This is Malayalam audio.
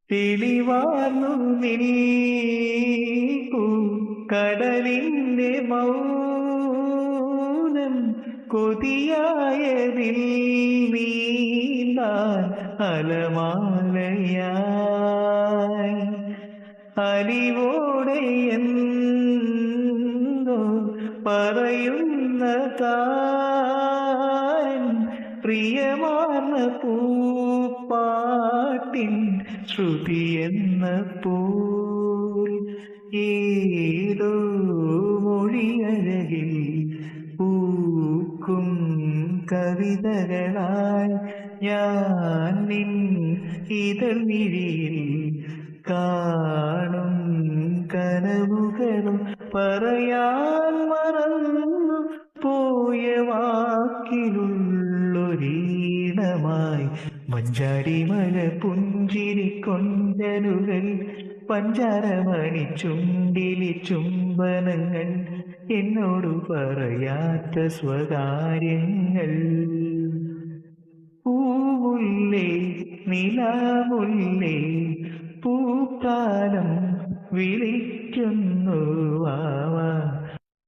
തെളിവാർന്നു നിൽക്കൂ കടലിന്റെ മൗനം കൊതിയായതിൽ നീന്താൻ അലമാലയായി അലിവോടെ എന്തോ പറയുന്ന താൻ പ്രിയമാർന്ന പൂപ്പാട്ടിൻ ശ്രുതിയെന്ന പോൽ ഏതോ മൊഴിയഴകിൽ പൂക്കും കവിതകളായി ഞാൻ നിൻ ഇതൾമിഴിയിൽ കാണും കനവുകളും പറയാൻ മറന്നു പോയ വാക്കിലുള്ളൊരീണമായി മഞ്ചാടിമല പുഞ്ചിരി കൊഞ്ചലുകൾ പഞ്ചാരമണി ചുണ്ടിലെ ചുംബനങ്ങൾ എന്നോടു പറയാത്ത സ്വകാര്യങ്ങൾ പൂവുല്ലേ നിലാവുല്ലേ പൂക്കാലം വിളിക്കുന്നു